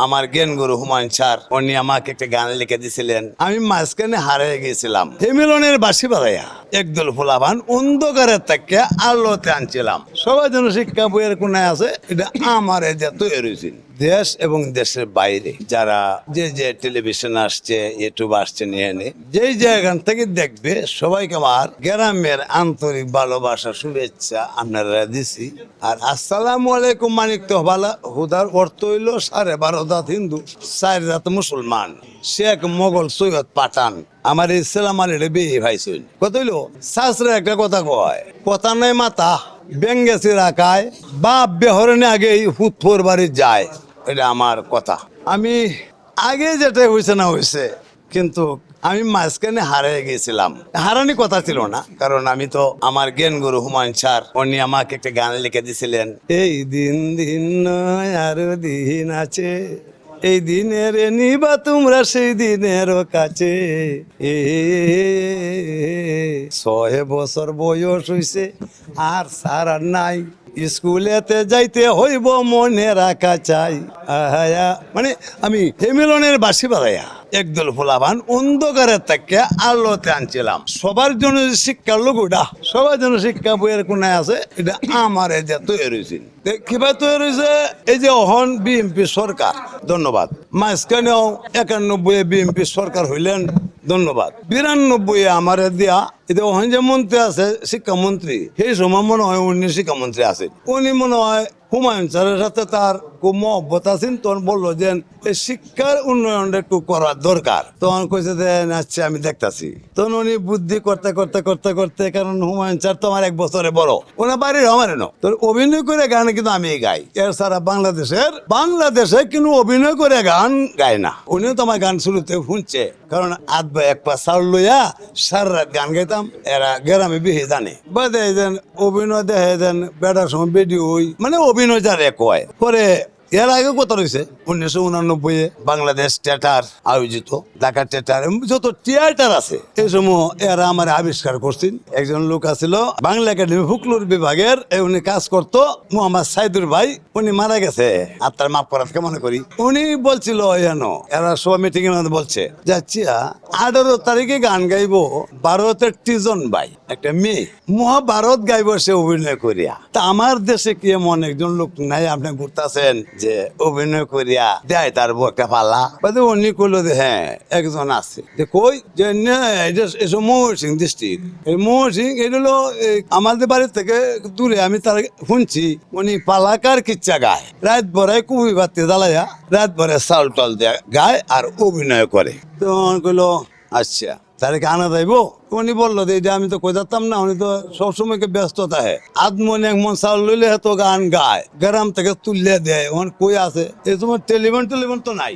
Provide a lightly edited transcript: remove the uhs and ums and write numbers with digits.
আমার জ্ঞান গুরু হুমায়ুন স্যার উনি আমাকে একটা গান লিখে দিয়েছিলেন। আমি মাঝখানে হারিয়ে গিয়েছিলাম, হেমিলনের বাঁশি বাজাইয়া একদল ফুলাবান অন্ধকারের থেকে আলোতে আনছিলাম। সবাই যেন শিক্ষা বইয়ের কোনায় আছে, এটা আমার যে তৈরি হয়েছিল। দেশ এবং দেশের বাইরে যারা যে টেলিভিশন আসছে, ইউটিউব আসছে, নিয়ে যেই জায়গান থেকে দেখবে, সবাইকে আমার গ্রামের আন্তরিক ভালোবাসা শুভেচ্ছা আপনারা দিছি। আর আসসালামু আলাইকুম মানিক তো ভালা হুদার অর্থ হইল 12.5 জাত হিন্দু, 4 জাত মুসলমান, শেখ মোগল সৈয়দ পাঠান আমার ইসলাম আলীর বিয়ে ভাইছিল। কত হইলো শাস্ত্রে একটা কথা কয়, কথা নয় মাথা বেঙ্গেছি রাখায়, বাপ বেহরণে আগেই হুৎফোর বাড়ি যায়। এটা আমার কথা। আমি আগে যেটা হয়েছে না হয়েছে, কিন্তু আমি মাঝখানে হারিয়ে গিয়েছিলাম। হারানি কথা ছিল না, কারণ আমি তো আমার জ্ঞান গুরু হুমায়ুন স্যার উনি আমাকে একটা গান লিখে দিয়েছিলেন। এই দিন দিন নয় আরো দিন আছে, এই দিনের নিবা তোমরা সেই দিনের কাছে। 6 বছর বয়স হইছে আর স্যার আর নাই, স্কুলেতে যাইতে হইব মনে রাখা চাই। মানে আমি হেমিলনের বাঁশি বাজাইয়া একদল ফুলাবান অন্ধকারের থেকে আলোতে আনছিলাম। সবার জন্য শিক্ষার লোক ওটা, সবার জন্য শিক্ষা বইয়ের কোনায় আছে, এটা আমার যে তৈরি হয়েছিল। কিভাবে তৈরি হয়েছে? এই যে অহন বিএনপি সরকার, ধন্যবাদ। মাঝখানেও 91 বিএনপি সরকার হইলেন, ধন্যবাদ। 92 আমার দিয়া এটা ওখানে যে মন্ত্রী আছে শিক্ষামন্ত্রী, সেই সময় মনে হয় উনি শিক্ষামন্ত্রী আছেন। উনি মনে হয় হুমায়ুন স্যারের সাথে তার খুব মহব্বত আছেন, তখন বললো যে এই শিক্ষার উন্নয়নটা একটু করার দরকার। তখন কইছে যে আচ্ছা আমি দেখতাছি। তখন উনি বুদ্ধি করতে করতে করতে করতে, কারণ হুমায়ুন স্যার তো আমার 1 বছরে বড়, ওনার বাড়ির আমার এনো, তো অভিনয় করে গান কিন্তু আমি গাই। এর সারা বাংলাদেশে কিন্তু অভিনয় করে গান গায় না। উনিও তো আমার গান শুরুতে শুনছে, কারণ আধ বা 1 পা চাল লইয়া সারা রাত গান গাইতাম। এরা গ্রামে বিহে জানে বাদে অভিনয় দেখে দেন বেটার সময় বেডি হই, মানে অভিনয় যারে কয় পরে। এর আগে কথা রয়েছে 1989 বাংলাদেশ থিয়েটার আয়োজিত, ঢাকা থিয়েটার, যত থিয়েটার আছে এই সময় এরা আমার আবিষ্কার করছেন। একজন লোক আছিল বাংলা একাডেমি ফুকলুর বিভাগের, উনি কাজ করতো, মোহাম্মদ সাইদুর ভাই, উনি মারা গেছে, আত্মার মাফ করার মনে করি। উনি বলছিল এরা সব মিটিং এর মধ্যে বলছে যাচ্ছি 18 তারিখে গান গাইবো ভারতের টিজন ভাই, একটা মেয়ে মহাভারত গাইব সে অভিনয় করিয়া। তা আমার দেশে কি এমন একজন লোক নাই আপনি ঘুরতেছেন যে অভিনয় করিয়া দেয় তার একটা পালা? উনি কইলো যে হ্যাঁ একজন আছে। কই যে এসব ময়ূরসিং ডিস্ট্রিক্ট, এই ময়ূরসিং এটা হলো আমাদের বাড়ির থেকে দূরে। আমি তার শুনছি উনি পালাকার কিচ্ছা গায়, রাত ভরে কুবি বাতি জ্বালাইয়া রাত ভরে চাল টাল দেয়া গায় আর অভিনয় করে। তো কইলো আচ্ছা তাহলে কি আনা যাইব? উনি বললো যে এটা আমি তো কই যেতাম না, উনি তো সবসময় ব্যস্ত থাকে, আধমনে 1 মন চাউল লইলে তো গান গায়, গ্রাম থেকে তুললে দেয়। কই আছে এই সময় টেলিফোন তো নাই।